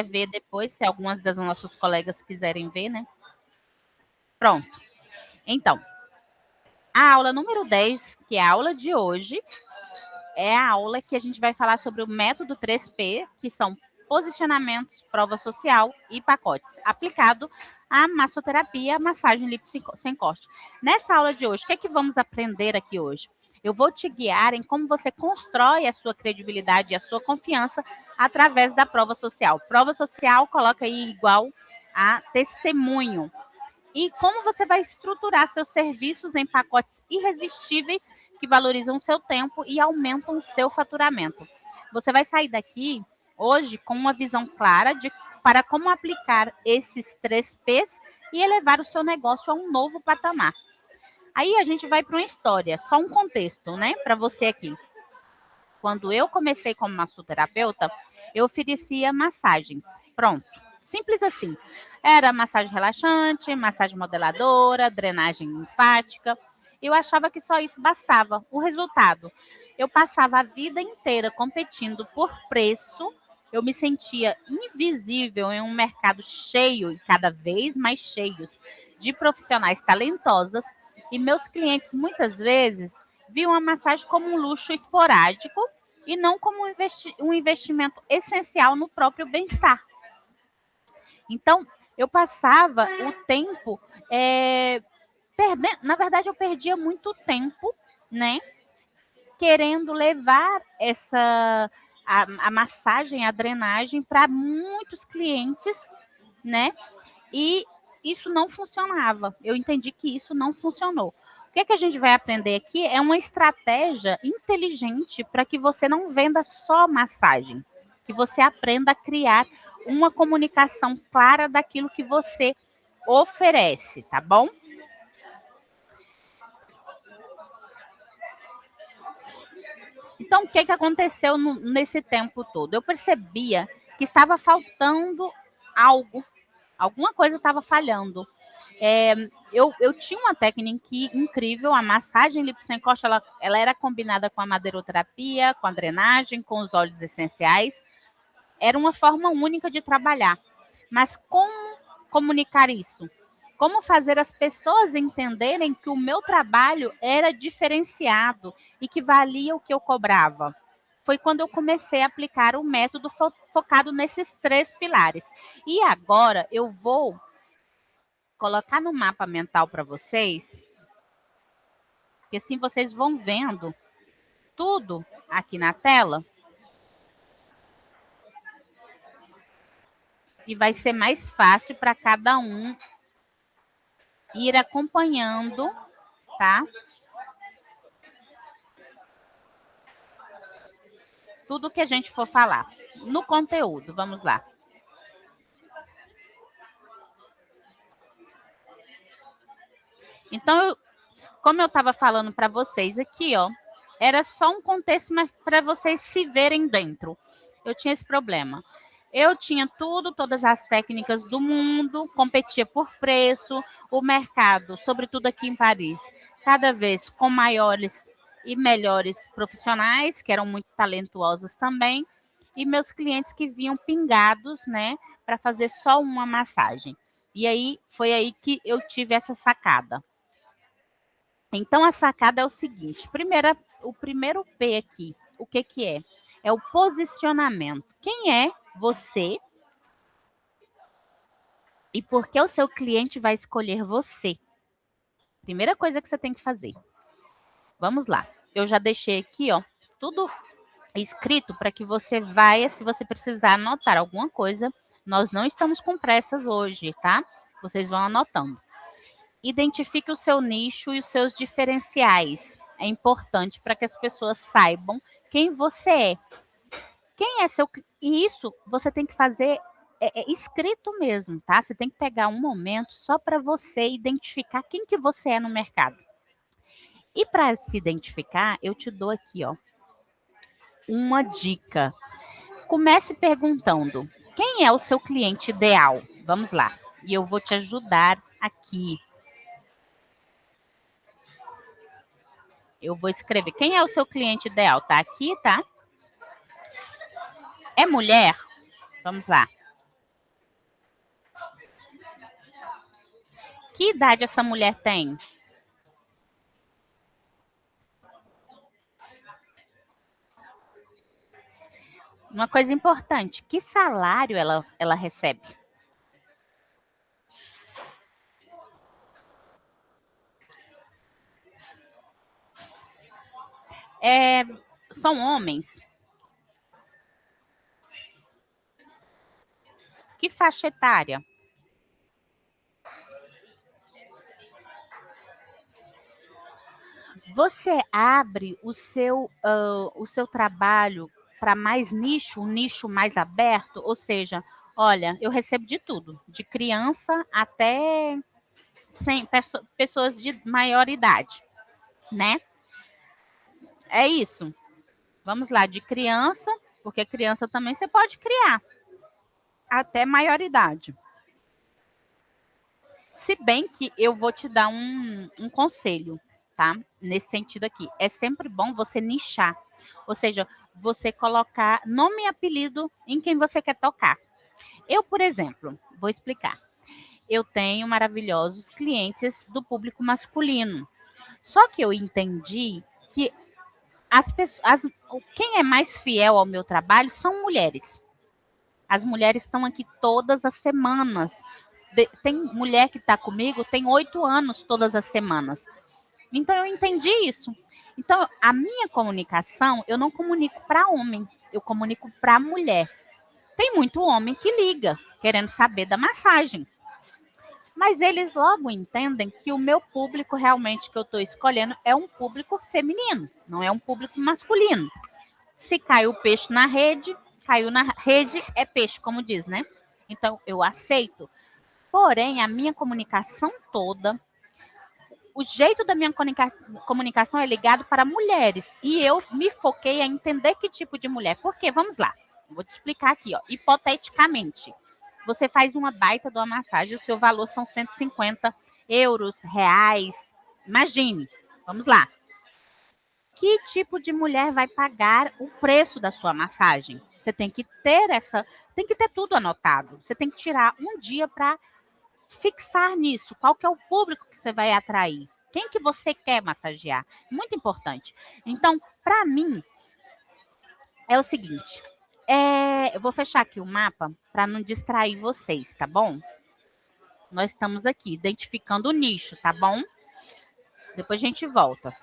ver depois, se algumas das nossas colegas quiserem ver, né? Pronto. Então, a aula número 10, que é a aula de hoje, é a aula que a gente vai falar sobre o método 3P, que são posicionamentos, prova social e pacotes, aplicado à massoterapia, massagem lipo sem corte. Nessa aula de hoje, o que é que vamos aprender aqui hoje? Eu vou te guiar em como você constrói a sua credibilidade e a sua confiança através da prova social. Prova social, coloca aí igual a testemunho. E como você vai estruturar seus serviços em pacotes irresistíveis que valorizam o seu tempo e aumentam o seu faturamento. Você vai sair daqui hoje com uma visão clara para como aplicar esses 3Ps e elevar o seu negócio a um novo patamar. Aí a gente vai para uma história, só um contexto, né, para você aqui. Quando eu comecei como massoterapeuta, eu oferecia massagens. Pronto, simples assim. Era massagem relaxante, massagem modeladora, drenagem linfática. Eu achava que só isso bastava. O resultado, eu passava a vida inteira competindo por preço. Eu me sentia invisível em um mercado cheio e cada vez mais cheios de profissionais talentosos. E meus clientes muitas vezes viam a massagem como um luxo esporádico e não como um investimento essencial no próprio bem-estar. Então, eu passava o tempo perdendo. Na verdade, eu perdia muito tempo, né? Querendo levar a massagem, a drenagem para muitos clientes, né? E isso não funcionava. Eu entendi que isso não funcionou. O que é que a gente vai aprender aqui é uma estratégia inteligente para que você não venda só massagem, que você aprenda a criar uma comunicação clara daquilo que você oferece, tá bom? Então, o que aconteceu nesse tempo todo? Eu percebia que estava faltando algo, alguma coisa estava falhando. Eu tinha uma técnica incrível, a massagem lipo sem corte, ela era combinada com a madeiroterapia, com a drenagem, com os óleos essenciais. Era uma forma única de trabalhar. Mas como comunicar isso? Como fazer as pessoas entenderem que o meu trabalho era diferenciado e que valia o que eu cobrava? Foi quando eu comecei a aplicar o método focado nesses 3 pilares. E agora eu vou colocar no mapa mental para vocês, que assim vocês vão vendo tudo aqui na tela. E vai ser mais fácil para cada um ir acompanhando, tá? Tudo que a gente for falar. No conteúdo, vamos lá. Então, como eu estava falando para vocês aqui, ó, era só um contexto, mas para vocês se verem dentro. Eu tinha esse problema. Eu tinha tudo, todas as técnicas do mundo, competia por preço, o mercado, sobretudo aqui em Paris, cada vez com maiores e melhores profissionais, que eram muito talentuosos também, e meus clientes que vinham pingados, né, para fazer só uma massagem. E aí, foi aí que eu tive essa sacada. Então, a sacada é o seguinte, o primeiro P aqui, o que que é? É o posicionamento. Quem é você e por que o seu cliente vai escolher você? Primeira coisa que você tem que fazer. Vamos lá. Eu já deixei aqui, ó, tudo escrito para que você vá, se você precisar anotar alguma coisa, nós não estamos com pressas hoje, tá? Vocês vão anotando. Identifique o seu nicho e os seus diferenciais. É importante para que as pessoas saibam quem você é. Quem é seu... E isso você tem que fazer escrito mesmo, tá? Você tem que pegar um momento só para você identificar quem que você é no mercado. E para se identificar, eu te dou aqui, ó, uma dica. Comece perguntando: quem é o seu cliente ideal? Vamos lá. E eu vou te ajudar aqui. Eu vou escrever. Quem é o seu cliente ideal? Tá aqui, tá? É mulher? Vamos lá. Que idade essa mulher tem? Uma coisa importante, que salário ela recebe? É, são homens? Que faixa etária? Você abre o seu trabalho para mais nicho, um nicho mais aberto? Ou seja, olha, eu recebo de tudo, de criança até pessoas de maior idade, né? É isso. Vamos lá, de criança, porque criança também você pode criar, até maioridade. Se bem que eu vou te dar um conselho, tá? Nesse sentido aqui. É sempre bom você nichar. Ou seja, você colocar nome e apelido em quem você quer tocar. Eu, por exemplo, vou explicar. Eu tenho maravilhosos clientes do público masculino. Só que eu entendi que as pessoas, quem é mais fiel ao meu trabalho são mulheres. As mulheres estão aqui todas as semanas. Tem mulher que está comigo, tem 8 anos todas as semanas. Então eu entendi isso. Então a minha comunicação, eu não comunico para homem, eu comunico para mulher. Tem muito homem que liga, querendo saber da massagem. Mas eles logo entendem que o meu público realmente que eu estou escolhendo é um público feminino, não é um público masculino. Se cai o peixe na rede, caiu na rede, é peixe, como diz, né? Então, eu aceito. Porém, a minha comunicação toda, o jeito da minha comunicação é ligado para mulheres. E eu me foquei a entender que tipo de mulher. Por quê? Vamos lá. Vou te explicar aqui, ó. Hipoteticamente, você faz uma baita de uma massagem, o seu valor são 150 euros, reais. Imagine. Vamos lá. Que tipo de mulher vai pagar o preço da sua massagem? Você tem que ter tudo anotado. Você tem que tirar um dia para fixar nisso. Qual que é o público que você vai atrair? Quem que você quer massagear? Muito importante. Então, para mim, é o seguinte. Eu vou fechar aqui o mapa para não distrair vocês, tá bom? Nós estamos aqui identificando o nicho, tá bom? Depois a gente volta.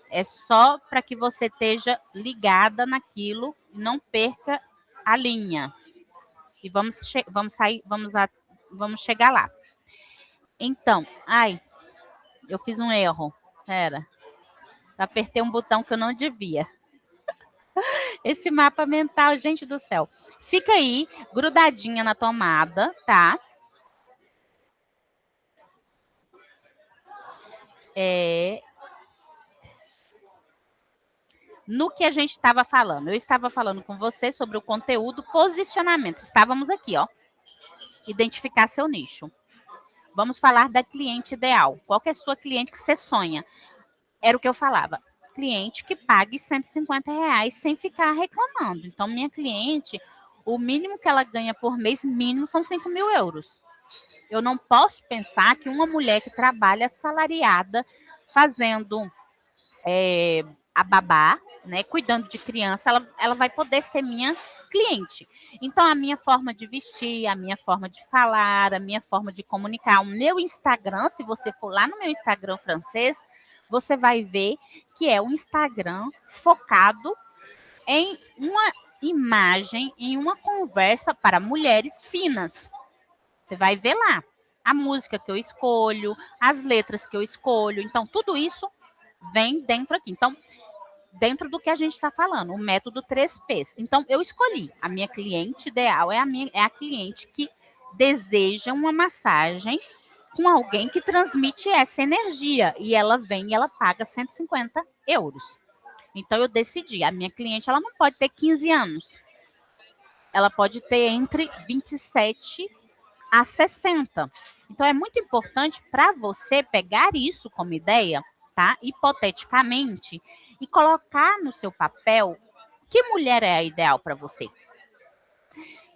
É só para que você esteja ligada naquilo, não perca a linha. E vamos chegar lá. Então, eu fiz um erro. Pera, apertei um botão que eu não devia. Esse mapa mental, gente do céu. Fica aí, grudadinha na tomada, tá? No que a gente estava falando. Eu estava falando com você sobre o conteúdo, posicionamento. Estávamos aqui, ó. Identificar seu nicho. Vamos falar da cliente ideal. Qual que é a sua cliente que você sonha? Era o que eu falava. Cliente que pague R$ 150 sem ficar reclamando. Então, minha cliente, o mínimo que ela ganha por mês, mínimo, são 5.000 euros. Eu não posso pensar que uma mulher que trabalha assalariada, fazendo a babá, né, cuidando de criança, ela vai poder ser minha cliente. Então, a minha forma de vestir, a minha forma de falar, a minha forma de comunicar, o meu Instagram, se você for lá no meu Instagram francês, você vai ver que é um Instagram focado em uma imagem, em uma conversa para mulheres finas. Você vai ver lá a música que eu escolho, as letras que eu escolho. Então, tudo isso vem dentro aqui. Então, dentro do que a gente está falando, o método 3Ps. Então, eu escolhi. A minha cliente ideal é a cliente que deseja uma massagem com alguém que transmite essa energia. E ela vem e ela paga 150 euros. Então, eu decidi. A minha cliente, ela não pode ter 15 anos. Ela pode ter entre 27 a 60. Então, é muito importante para você pegar isso como ideia, tá? Hipoteticamente, e colocar no seu papel que mulher é a ideal para você.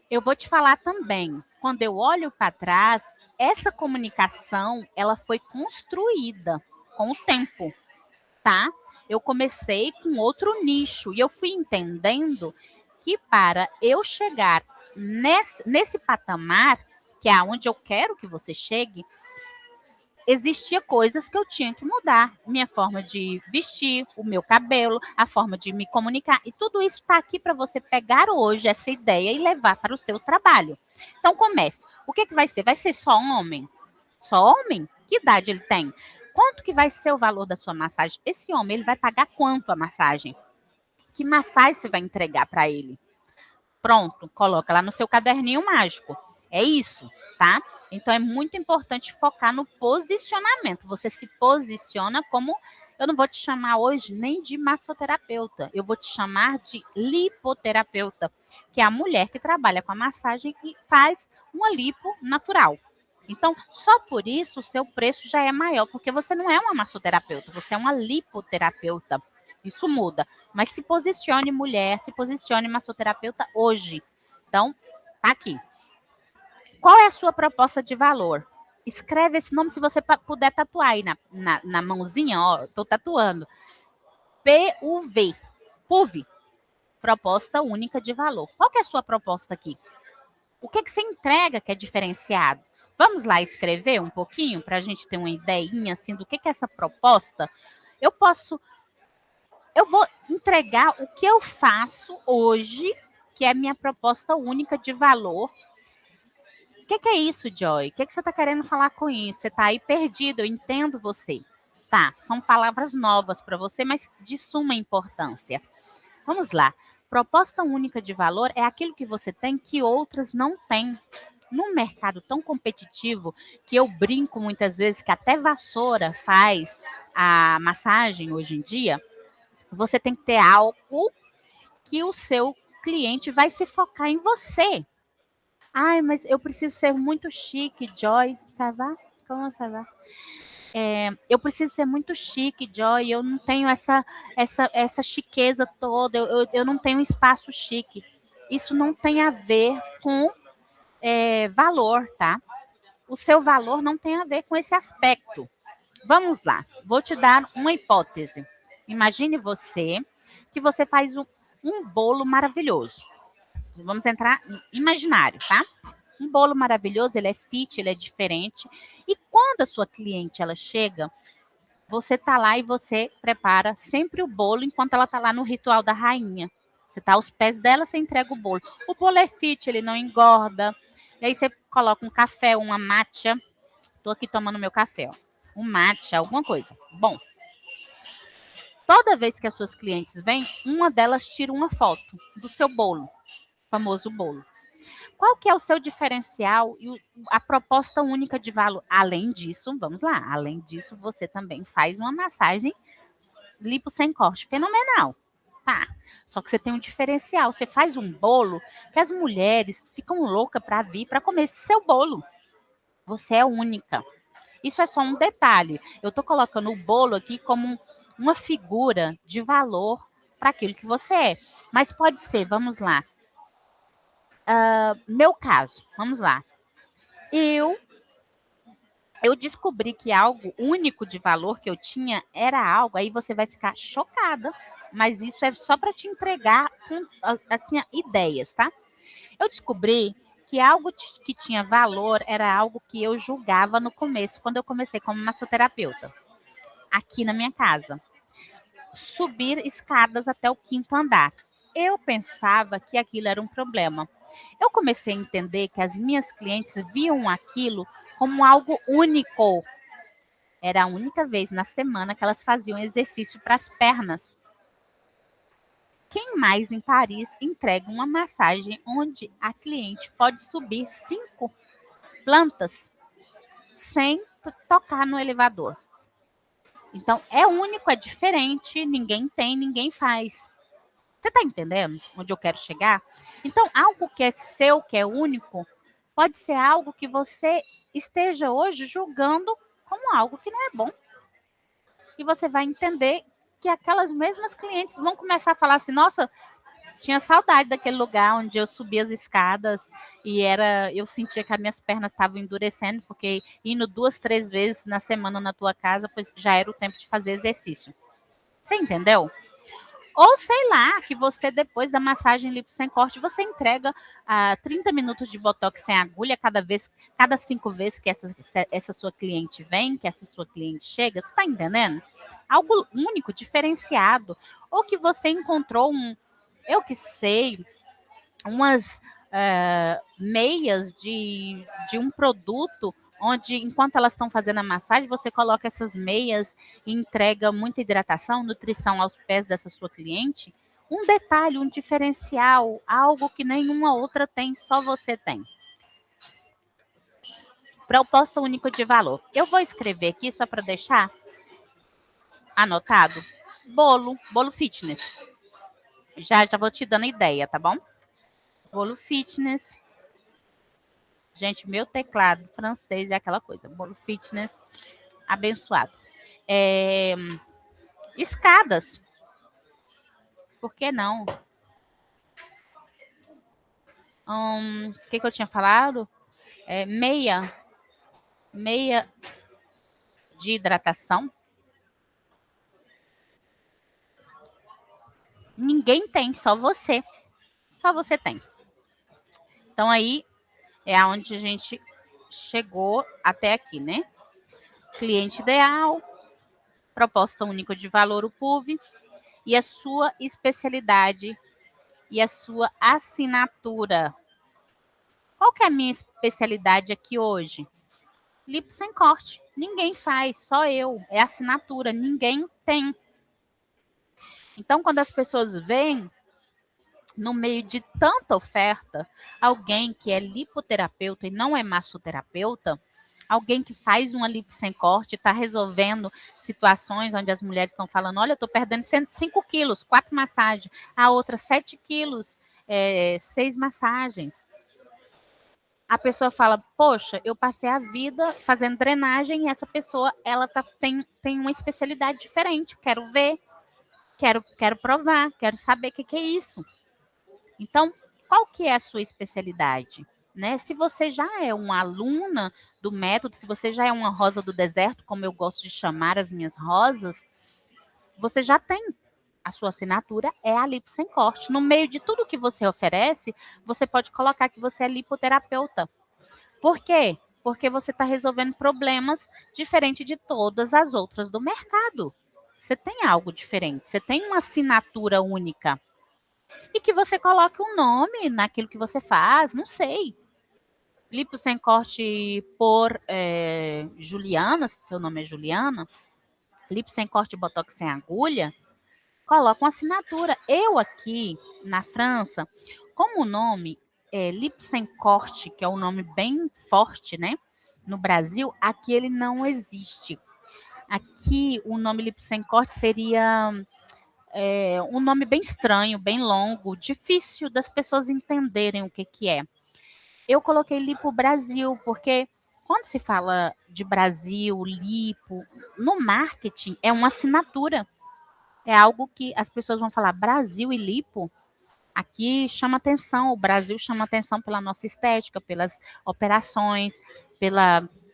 Eu vou te falar também, quando eu olho para trás, essa comunicação, ela foi construída com o tempo, tá? Eu comecei com outro nicho e eu fui entendendo que para eu chegar nesse patamar, que é onde eu quero que você chegue, existia coisas que eu tinha que mudar. Minha forma de vestir, o meu cabelo, a forma de me comunicar. E tudo isso está aqui para você pegar hoje essa ideia e levar para o seu trabalho. Então, comece. O que vai ser? Vai ser só homem? Só homem? Que idade ele tem? Quanto que vai ser o valor da sua massagem? Esse homem, ele vai pagar quanto a massagem? Que massagem você vai entregar para ele? Pronto, coloca lá no seu caderninho mágico. É isso, tá? Então é muito importante focar no posicionamento. Você se posiciona como, eu não vou te chamar hoje nem de massoterapeuta, eu vou te chamar de lipoterapeuta, que é a mulher que trabalha com a massagem e faz uma lipo natural. Então, só por isso o seu preço já é maior, porque você não é uma massoterapeuta, você é uma lipoterapeuta. Isso muda. Mas se posicione mulher, se posicione massoterapeuta hoje. Então, tá aqui. Qual é a sua proposta de valor? Escreve esse nome se você puder tatuar aí na mãozinha, ó, tô tatuando. PUV. PUV. Proposta única de valor. Qual que é a sua proposta aqui? O que você entrega que é diferenciado? Vamos lá escrever um pouquinho para a gente ter uma ideinha assim do que é essa proposta? Eu vou entregar o que eu faço hoje, que é a minha proposta única de valor. O que é isso, Joy? O que você está querendo falar com isso? Você está aí perdido, eu entendo você. Tá, são palavras novas para você, mas de suma importância. Vamos lá. Proposta única de valor é aquilo que você tem que outras não têm. Num mercado tão competitivo, que eu brinco muitas vezes que até vassoura faz a massagem hoje em dia, você tem que ter algo que o seu cliente vai se focar em você. Ai, mas eu preciso ser muito chique, Joy. Ça va? Como ça va? Eu preciso ser muito chique, Joy. Eu não tenho essa chiqueza toda. Eu não tenho espaço chique. Isso não tem a ver com valor, tá? O seu valor não tem a ver com esse aspecto. Vamos lá. Vou te dar uma hipótese. Imagine que você faz um bolo maravilhoso. Vamos entrar em imaginário, tá? Um bolo maravilhoso, ele é fit, ele é diferente. E quando a sua cliente ela chega, você tá lá e você prepara sempre o bolo enquanto ela tá lá no ritual da rainha. Você tá aos pés dela, você entrega o bolo. O bolo é fit, ele não engorda. E aí você coloca um café, uma matcha. Tô aqui tomando meu café, ó. Um matcha, alguma coisa. Bom, toda vez que as suas clientes vêm, uma delas tira uma foto do seu bolo, famoso bolo. Qual que é o seu diferencial e a proposta única de valor? Além disso, vamos lá, além disso, você também faz uma massagem lipo sem corte, fenomenal. Tá, só que você tem um diferencial, você faz um bolo que as mulheres ficam loucas para vir para comer esse seu bolo. Você é única. Isso é só um detalhe. Eu estou colocando o bolo aqui como uma figura de valor para aquilo que você é. Mas pode ser, vamos lá. Meu caso, vamos lá. Eu descobri que algo único de valor que eu tinha era algo, aí você vai ficar chocada, mas isso é só para te entregar assim, ideias, tá? Eu descobri que algo que tinha valor era algo que eu julgava no começo, quando eu comecei como massoterapeuta, aqui na minha casa. Subir escadas até o 5º andar. Eu pensava que aquilo era um problema. Eu comecei a entender que as minhas clientes viam aquilo como algo único. Era a única vez na semana que elas faziam exercício para as pernas. Quem mais em Paris entrega uma massagem onde a cliente pode subir 5 plantas sem tocar no elevador? Então, é único, é diferente, ninguém tem, ninguém faz. Você está entendendo onde eu quero chegar? Então, algo que é seu, que é único, pode ser algo que você esteja hoje julgando como algo que não é bom. E você vai entender que aquelas mesmas clientes vão começar a falar assim, nossa, Tinha saudade daquele lugar onde eu subia as escadas e eu sentia que as minhas pernas estavam endurecendo, porque indo 2, 3 vezes na semana na tua casa, pois já era o tempo de fazer exercício. Você entendeu? Ou sei lá, que você depois da massagem lipo sem corte, você entrega 30 minutos de botox sem agulha cada 5 vezes que essa sua cliente vem, que essa sua cliente chega. Você está entendendo? Algo único, diferenciado. Ou que você encontrou eu que sei, umas meias de um produto onde, enquanto elas estão fazendo a massagem, você coloca essas meias e entrega muita hidratação, nutrição aos pés dessa sua cliente. Um detalhe, um diferencial, algo que nenhuma outra tem, só você tem. Proposta única de valor. Eu vou escrever aqui só para deixar anotado. Bolo fitness. Já vou te dando ideia, tá bom? Bolo fitness. Gente, meu teclado francês é aquela coisa. Bolo fitness abençoado. Escadas. Por que não? O que eu tinha falado? Meia de hidratação. Ninguém tem, só você. Só você tem. Então aí é aonde a gente chegou até aqui, né? Cliente ideal, proposta única de valor, o PUV, e a sua especialidade e a sua assinatura. Qual que é a minha especialidade aqui hoje? Lipo sem corte. Ninguém faz, só eu. É assinatura, ninguém tem. Então, quando as pessoas veem, no meio de tanta oferta, alguém que é lipoterapeuta e não é massoterapeuta, alguém que faz uma lipo sem corte, está resolvendo situações onde as mulheres estão falando, olha, eu estou perdendo 105 quilos, 4 massagens. A outra, 7 quilos, 6 massagens. A pessoa fala, poxa, eu passei a vida fazendo drenagem e essa pessoa, ela tem uma especialidade diferente. Quero ver, quero provar, quero saber o que é isso. Então, qual que é a sua especialidade? Né? Se você já é uma aluna do método, se você já é uma rosa do deserto, como eu gosto de chamar as minhas rosas, você já tem. A sua assinatura é a lipo sem corte. No meio de tudo que você oferece, você pode colocar que você é lipoterapeuta. Por quê? Porque você está resolvendo problemas diferente de todas as outras do mercado. Você tem algo diferente, você tem uma assinatura única. E que você coloque um nome naquilo que você faz, não sei. Lipo sem corte por Juliana, se seu nome é Juliana. Lipo sem corte, botox sem agulha. Coloca uma assinatura. Eu aqui, na França, como o nome lipo sem corte, que é um nome bem forte, né? No Brasil, aqui ele não existe. Aqui, o nome lipo sem corte seria um nome bem estranho, bem longo, difícil das pessoas entenderem o que é. Eu coloquei Lipo Brasil, porque quando se fala de Brasil, lipo, no marketing é uma assinatura. É algo que as pessoas vão falar, Brasil e lipo. Aqui chama atenção, o Brasil chama atenção pela nossa estética, pelas operações,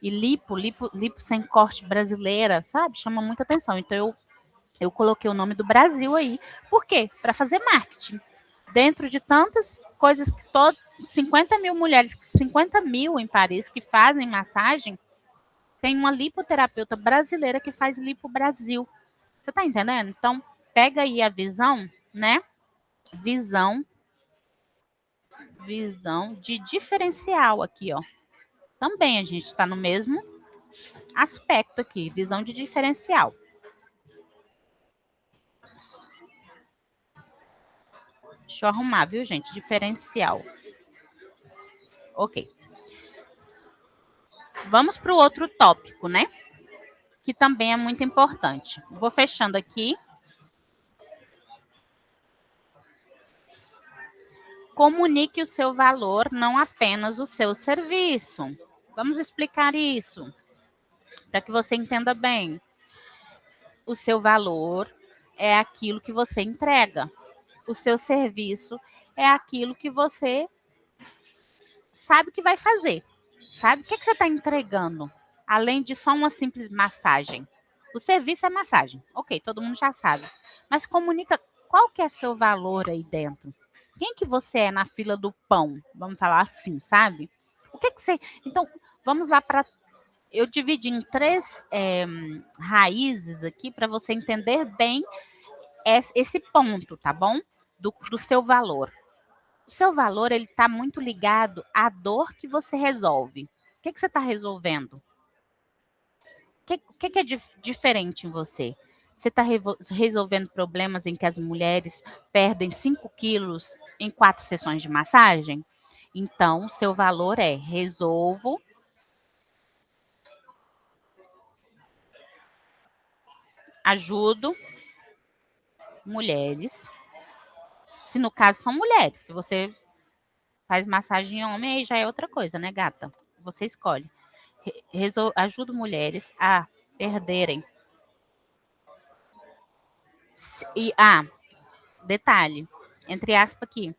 e lipo sem corte brasileira, sabe? Chama muita atenção. Então eu coloquei o nome do Brasil aí. Por quê? Para fazer marketing. Dentro de tantas coisas que 50 mil mulheres, 50 mil em Paris que fazem massagem, tem uma lipoterapeuta brasileira que faz Lipo Brasil. Você tá entendendo? Então, pega aí a visão, né? Visão de diferencial aqui, ó. Também a gente está no mesmo aspecto aqui, visão de diferencial. Deixa eu arrumar, viu, gente? Diferencial. Ok. Vamos para o outro tópico, né? Que também é muito importante. Vou fechando aqui. Comunique o seu valor, não apenas o seu serviço. Vamos explicar isso, para que você entenda bem. O seu valor é aquilo que você entrega. o seu serviço é aquilo que você sabe que vai fazer. Sabe? O que você está entregando? Além de só uma simples massagem. O serviço é massagem. Ok, todo mundo já sabe. Mas comunica qual que é seu valor aí dentro. Quem que você é na fila do pão? Vamos falar assim, sabe? O que você... Então, vamos lá para... Eu dividi em três raízes aqui para você entender bem esse ponto, tá bom? Do seu valor. O seu valor, ele está muito ligado à dor que você resolve. O que você está resolvendo? O que é diferente em você? Você está resolvendo problemas em que as mulheres perdem 5 quilos em 4 sessões de massagem? Então, seu valor é resolvo, ajudo mulheres. Se no caso são mulheres, se você faz massagem em homem, aí já é outra coisa, né, gata? Você escolhe. Ajudo mulheres a perderem. E, detalhe, entre aspas aqui,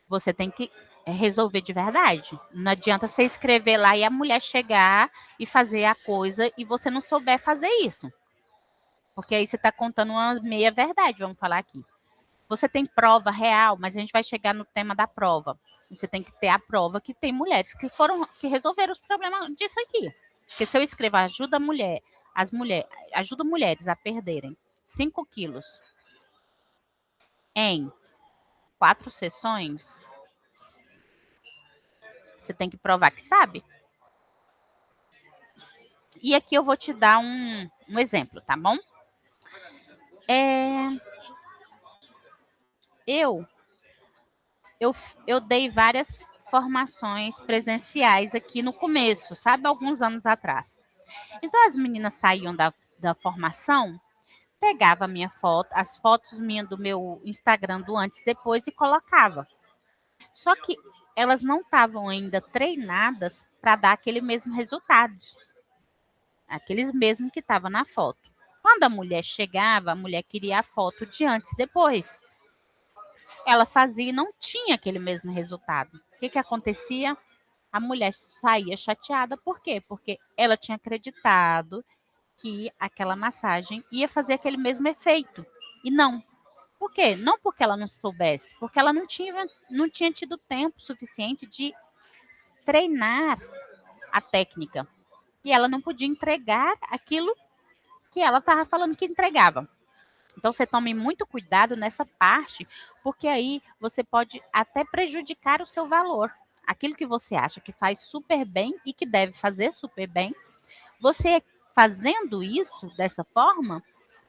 você tem que resolver de verdade. Não adianta você escrever lá e a mulher chegar e fazer a coisa e você não souber fazer isso. Porque aí você está contando uma meia verdade, vamos falar aqui. Você tem prova real, mas a gente vai chegar no tema da prova. Você tem que ter a prova que tem mulheres que resolveram os problemas disso aqui. Porque se eu escrevo ajuda ajuda mulheres a perderem 5 quilos em 4 sessões, você tem que provar que sabe. E aqui eu vou te dar um exemplo, tá bom? Eu dei várias formações presenciais aqui no começo, sabe? Alguns anos atrás. Então, as meninas saíam da formação, pegava a minha foto, as fotos minhas do meu Instagram do antes e depois e colocava. Só que elas não estavam ainda treinadas para dar aquele mesmo resultado. Aqueles mesmos que estavam na foto. Quando a mulher chegava, a mulher queria a foto de antes e depois. Ela fazia e não tinha aquele mesmo resultado. O que acontecia? A mulher saía chateada. Por quê? Porque ela tinha acreditado que aquela massagem ia fazer aquele mesmo efeito. E não. Por quê? Não porque ela não soubesse, porque ela não tinha tido tempo suficiente de treinar a técnica. E ela não podia entregar aquilo que ela estava falando que entregava. Então, você tome muito cuidado nessa parte, porque aí você pode até prejudicar o seu valor. Aquilo que você acha que faz super bem e que deve fazer super bem, você fazendo isso dessa forma,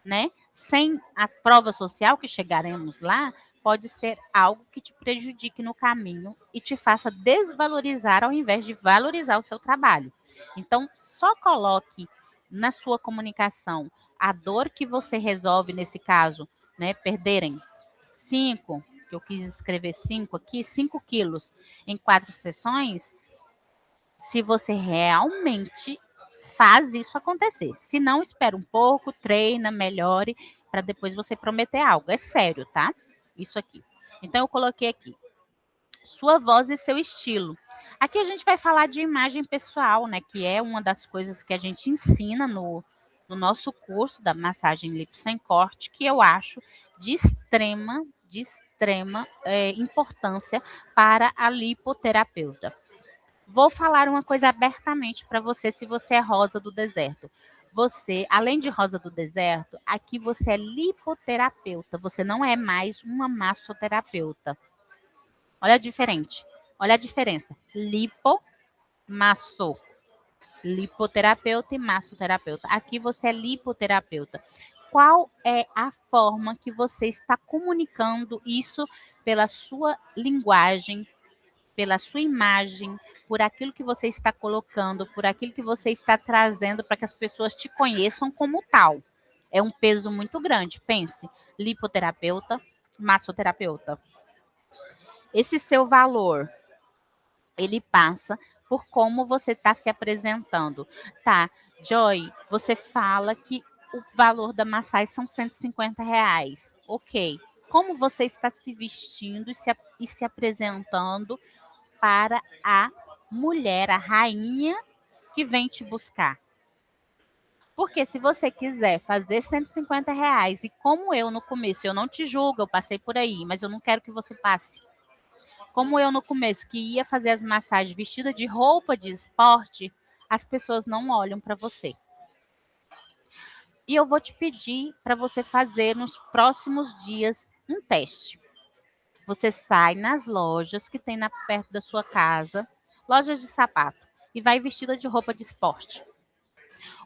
né, sem a prova social que chegaremos lá, pode ser algo que te prejudique no caminho e te faça desvalorizar ao invés de valorizar o seu trabalho. Então, só coloque na sua comunicação a dor que você resolve nesse caso, né, perderem 5, que eu quis escrever 5 aqui, 5 quilos em 4 sessões, se você realmente faz isso acontecer. Se não, espera um pouco, treina, melhore, para depois você prometer algo. É sério, tá? Isso aqui. Então, eu coloquei aqui. Sua voz e seu estilo. Aqui a gente vai falar de imagem pessoal, né? Que é uma das coisas que a gente ensina no nosso curso da massagem lipo sem corte, que eu acho de extrema importância para a lipoterapeuta. Vou falar uma coisa abertamente para você, se você é rosa do deserto. Você, além de rosa do deserto, aqui você é lipoterapeuta. Você não é mais uma massoterapeuta. Olha a diferente. Olha a diferença. Masso. Lipoterapeuta e massoterapeuta. Aqui você é lipoterapeuta. Qual é a forma que você está comunicando isso pela sua linguagem, pela sua imagem, por aquilo que você está colocando, por aquilo que você está trazendo para que as pessoas te conheçam como tal? É um peso muito grande. Pense, lipoterapeuta, massoterapeuta. Esse seu valor, ele passa por como você está se apresentando. Tá, Joy, você fala que o valor da massagem são R$ 150. Ok. como você está se vestindo e se apresentando para a mulher, a rainha que vem te buscar. Porque se você quiser fazer R$ 150, e como eu no começo, eu não te julgo, eu passei por aí, mas eu não quero que você passe. Como eu no começo, que ia fazer as massagens vestida de roupa de esporte, as pessoas não olham para você. E eu vou te pedir para você fazer nos próximos dias um teste. Você sai nas lojas que tem perto da sua casa, lojas de sapato, e vai vestida de roupa de esporte.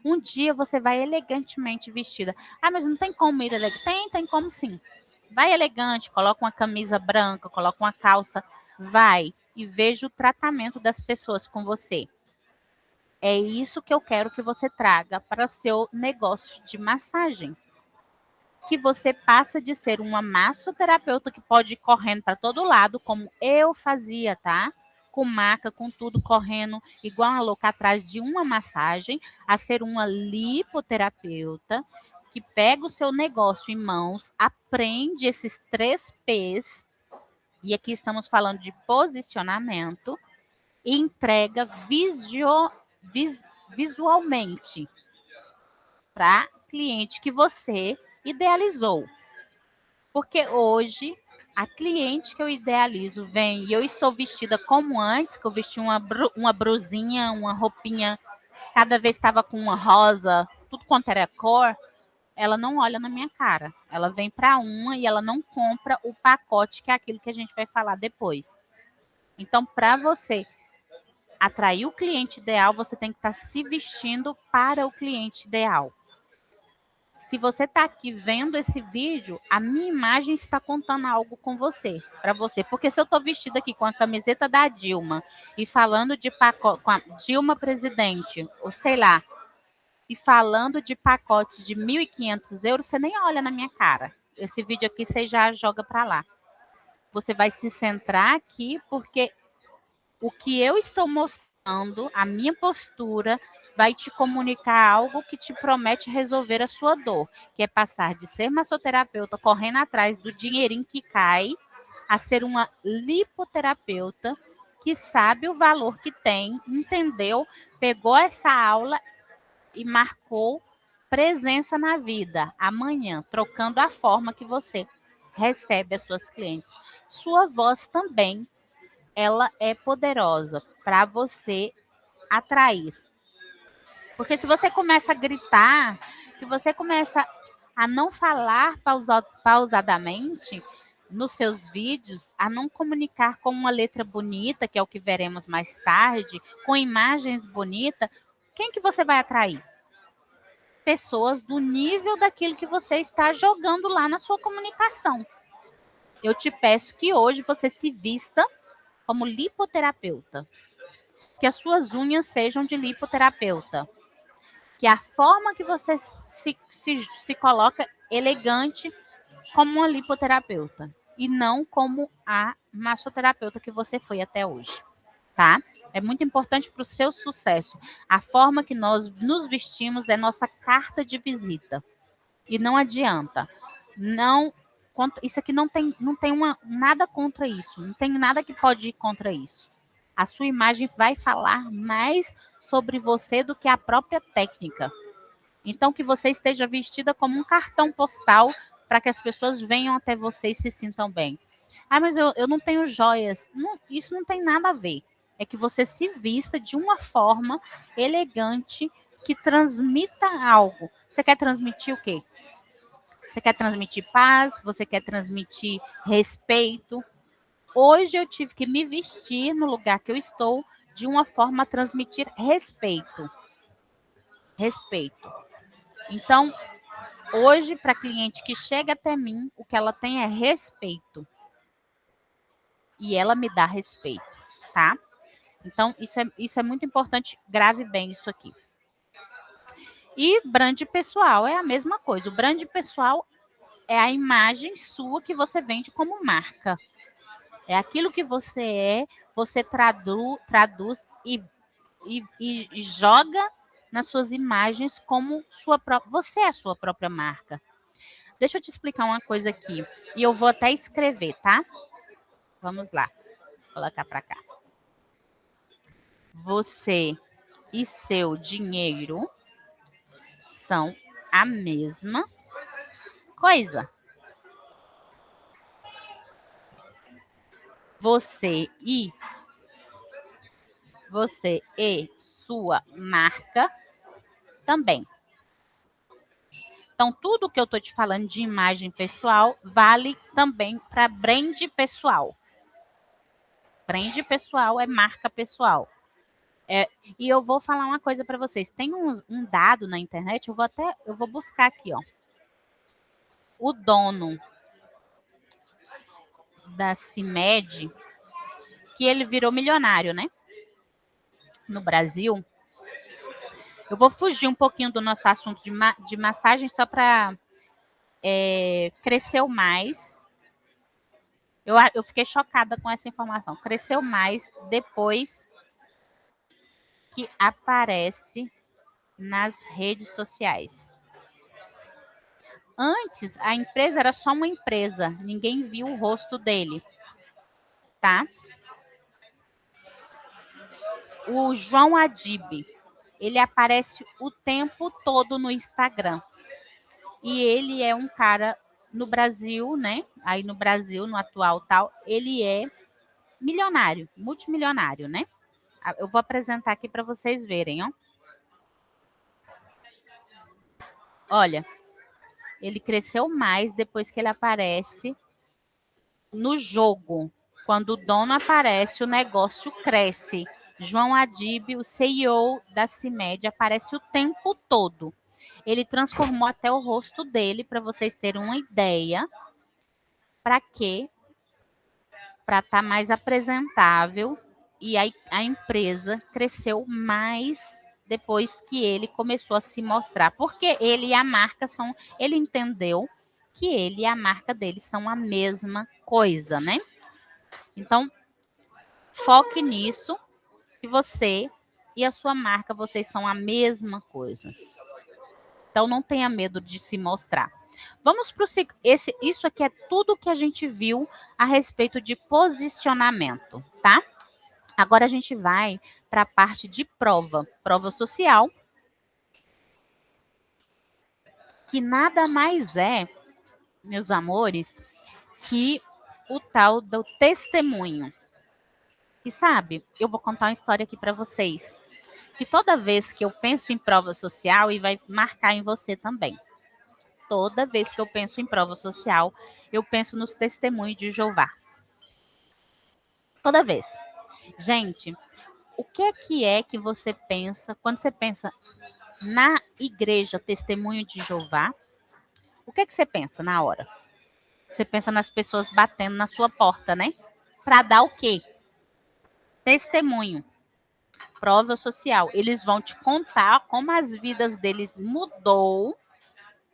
Um dia você vai elegantemente vestida. Ah, mas não tem como ir elegante. Tem como sim. Vai elegante, coloca uma camisa branca, coloca uma calça, vai e veja o tratamento das pessoas com você. É isso que eu quero que você traga para o seu negócio de massagem. Que você passa de ser uma massoterapeuta que pode ir correndo para todo lado, como eu fazia, tá? Com maca, com tudo, correndo igual uma louca atrás de uma massagem, a ser uma lipoterapeuta que pega o seu negócio em mãos, aprende esses 3 P's, e aqui estamos falando de posicionamento, e entrega visualmente para cliente que você idealizou. Porque hoje, a cliente que eu idealizo vem e eu estou vestida como antes, que eu vesti uma brusinha, uma roupinha, cada vez estava com uma rosa, tudo quanto era cor, ela não olha na minha cara. Ela vem para uma e ela não compra o pacote, que é aquilo que a gente vai falar depois. Então, para você atrair o cliente ideal, você tem que estar se vestindo para o cliente ideal. Se você está aqui vendo esse vídeo, a minha imagem está contando algo com você, para você. Porque se eu estou vestida aqui com a camiseta da Dilma e falando de pacote, com a Dilma presidente, ou sei lá, e falando de pacote de 1.500 euros, você nem olha na minha cara. Esse vídeo aqui você já joga para lá. Você vai se centrar aqui, porque o que eu estou mostrando, a minha postura, vai te comunicar algo que te promete resolver a sua dor, que é passar de ser massoterapeuta correndo atrás do dinheirinho que cai, a ser uma lipoterapeuta que sabe o valor que tem, entendeu, pegou essa aula e marcou presença na vida, amanhã, trocando a forma que você recebe as suas clientes. Sua voz também, ela é poderosa para você atrair. Porque se você começa a gritar, se você começa a não falar pausadamente nos seus vídeos, a não comunicar com uma letra bonita, que é o que veremos mais tarde, com imagens bonitas, quem que você vai atrair? Pessoas do nível daquilo que você está jogando lá na sua comunicação. Eu te peço que hoje você se vista como lipoterapeuta. Que as suas unhas sejam de lipoterapeuta. Que a forma que você se coloca elegante como uma lipoterapeuta. E não como a massoterapeuta que você foi até hoje. Tá? É muito importante para o seu sucesso. A forma que nós nos vestimos é nossa carta de visita. E não adianta. Não, isso aqui não tem nada contra isso. Não tem nada que pode ir contra isso. A sua imagem vai falar mais sobre você do que a própria técnica. Então, que você esteja vestida como um cartão postal para que as pessoas venham até você e se sintam bem. Ah, mas eu não tenho joias. Não, isso não tem nada a ver. É que você se vista de uma forma elegante que transmita algo. Você quer transmitir o quê? Você quer transmitir paz? Você quer transmitir respeito? Hoje eu tive que me vestir no lugar que eu estou de uma forma a transmitir respeito. Respeito. Então, hoje, para cliente que chega até mim, o que ela tem é respeito. E ela me dá respeito, tá? Então, isso é muito importante. Grave bem isso aqui. E brand pessoal é a mesma coisa. O brand pessoal é a imagem sua que você vende como marca. É aquilo que você traduz e joga nas suas imagens como sua própria. Você é a sua própria marca. Deixa eu te explicar uma coisa aqui. E eu vou até escrever, tá? Vamos lá. Vou colocar para cá. Você e seu dinheiro são a mesma coisa. Você e sua marca também. Então, tudo que eu estou te falando de imagem pessoal vale também para brand pessoal. Brand pessoal é marca pessoal. E eu vou falar uma coisa para vocês. Tem um dado na internet, eu vou buscar aqui, ó. O dono da CIMED, que ele virou milionário, né? No Brasil. Eu vou fugir um pouquinho do nosso assunto de massagem só para cresceu mais. Eu fiquei chocada com essa informação. Cresceu mais depois que aparece nas redes sociais. Antes, a empresa era só uma empresa. Ninguém viu o rosto dele, tá? O João Adib, ele aparece o tempo todo no Instagram. E ele é um cara no Brasil, né? Aí no Brasil, no atual tal, ele é milionário, multimilionário, né? Eu vou apresentar aqui para vocês verem, ó. Olha, ele cresceu mais depois que ele aparece no jogo. Quando o dono aparece, o negócio cresce. João Adib, o CEO da CIMED, aparece o tempo todo. Ele transformou até o rosto dele, para vocês terem uma ideia. Para quê? Para estar mais apresentável. E a empresa cresceu mais depois que ele começou a se mostrar. Porque ele e a marca são... Ele entendeu que ele e a marca dele são a mesma coisa, né? Então, foque nisso, que você e a sua marca, vocês são a mesma coisa. Então, não tenha medo de se mostrar. Vamos para isso aqui é tudo que a gente viu a respeito de posicionamento, tá? Agora a gente vai para a parte de prova social, que nada mais é, meus amores, que o tal do testemunho. E sabe, eu vou contar uma história aqui para vocês, que toda vez que eu penso em prova social, e vai marcar em você também, toda vez que eu penso em prova social, eu penso nos testemunhos de Jeová. Toda vez. Gente, o que é que você pensa quando você pensa na igreja Testemunho de Jeová? O que você pensa na hora? Você pensa nas pessoas batendo na sua porta, né? Para dar o quê? Testemunho. Prova social. Eles vão te contar como as vidas deles mudou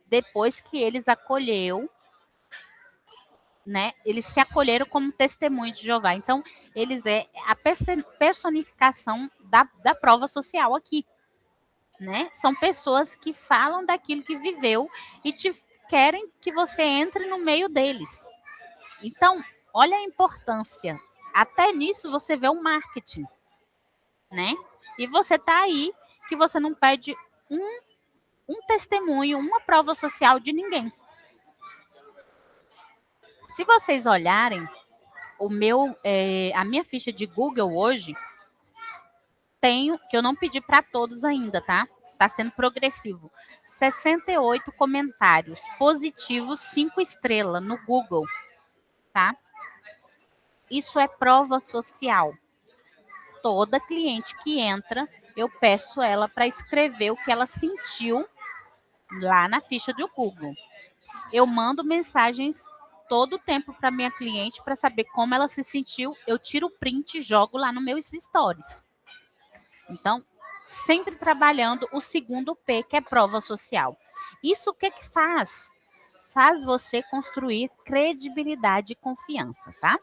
depois que eles acolheu, né? Eles se acolheram como testemunho de Jeová. Então, eles é a personificação da prova social aqui, né? São pessoas que falam daquilo que viveu e querem que você entre no meio deles. Então, olha a importância. Até nisso você vê o marketing, né? E você tá aí que você não pede um testemunho, uma prova social de ninguém. Se vocês olharem a minha ficha de Google hoje, tenho, que eu não pedi para todos ainda, tá? Tá sendo progressivo. 68 comentários positivos, 5 estrelas no Google, tá? Isso é prova social. Toda cliente que entra, eu peço ela para escrever o que ela sentiu lá na ficha do Google. Eu mando mensagens todo o tempo para minha cliente para saber como ela se sentiu. Eu tiro o print e jogo lá no meus stories. Então, sempre trabalhando o segundo P, que é prova social. Isso o que faz? Faz você construir credibilidade e confiança, tá?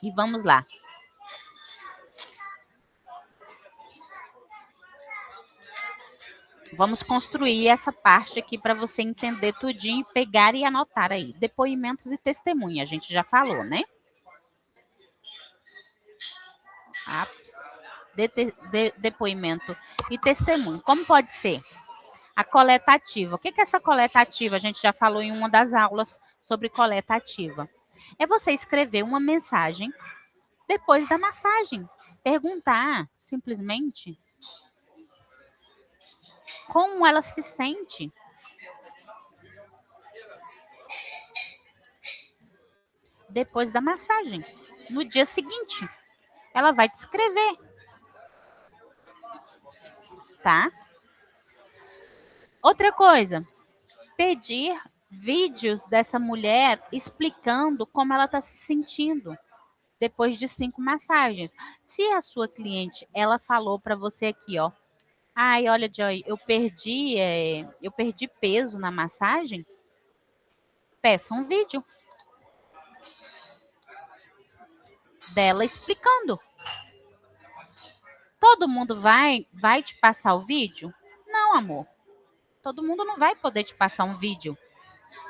E vamos lá. Vamos construir essa parte aqui para você entender tudinho, pegar e anotar aí. Depoimentos e testemunha, a gente já falou, né? Tá? Depoimento e testemunho. Como pode ser? A coleta ativa. O que é essa coleta ativa? A gente já falou em uma das aulas sobre coleta ativa. É você escrever uma mensagem depois da massagem. Perguntar, simplesmente, como ela se sente. Depois da massagem. No dia seguinte, ela vai te escrever. Tá? Outra coisa, pedir vídeos dessa mulher explicando como ela está se sentindo depois de 5 massagens. Se a sua cliente, ela falou para você aqui, ó, ai, olha, Joy, eu perdi peso na massagem, peça um vídeo dela explicando. Todo mundo vai te passar o vídeo? Não, amor. Todo mundo não vai poder te passar um vídeo,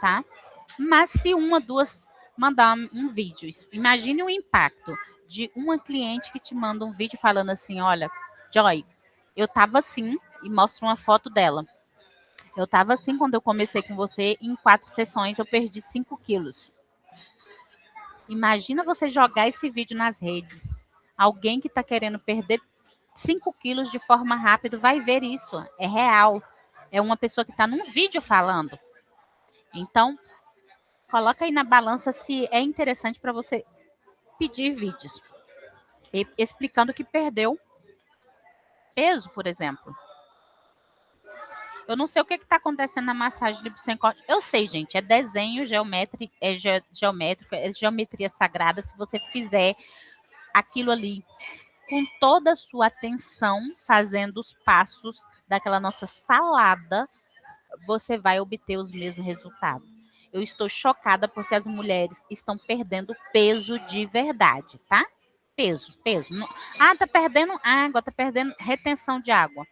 tá? Mas se uma, duas mandar um vídeo, imagine o impacto de uma cliente que te manda um vídeo falando assim, olha, Joy, eu tava assim, e mostra uma foto dela. Eu tava assim quando eu comecei com você, em 4 sessões eu perdi 5 quilos. Imagina você jogar esse vídeo nas redes. Alguém que está querendo perder 5 quilos de forma rápida vai ver isso. É real. É uma pessoa que está num vídeo falando. Então, coloca aí na balança se é interessante para você pedir vídeos. Explicando que perdeu peso, por exemplo. Eu não sei o que está acontecendo na massagem de sem corte. Eu sei, gente, é desenho geométrico, geométrico, é geometria sagrada. Se você fizer aquilo ali com toda a sua atenção, fazendo os passos daquela nossa salada, você vai obter os mesmos resultados. Eu estou chocada porque as mulheres estão perdendo peso de verdade, tá? Peso. Ah, tá perdendo água, tá perdendo retenção de água.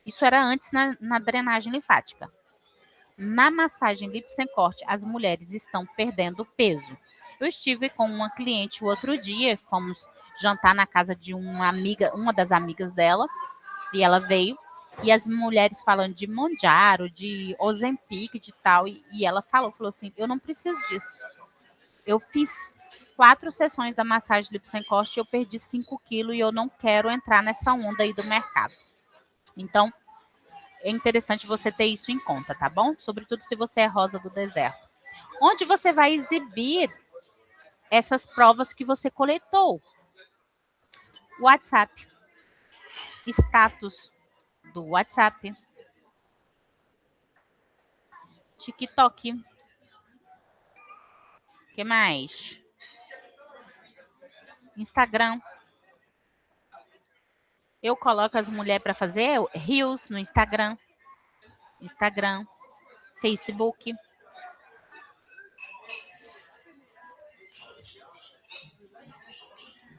Isso era antes na drenagem linfática. Na massagem lipo sem corte, as mulheres estão perdendo peso. Eu estive com uma cliente o outro dia, fomos jantar na casa de uma amiga, uma das amigas dela, e ela veio, e as mulheres falando de Monjaro, de Ozempic, de tal, e ela falou assim, eu não preciso disso. Eu fiz 4 sessões da massagem lipo sem corte, eu perdi 5 quilos e eu não quero entrar nessa onda aí do mercado. Então, é interessante você ter isso em conta, tá bom? Sobretudo se você é rosa do deserto. Onde você vai exibir essas provas que você coletou? WhatsApp. Status do WhatsApp. TikTok. O que mais? Instagram. Eu coloco as mulheres para fazer reels no Instagram. Facebook.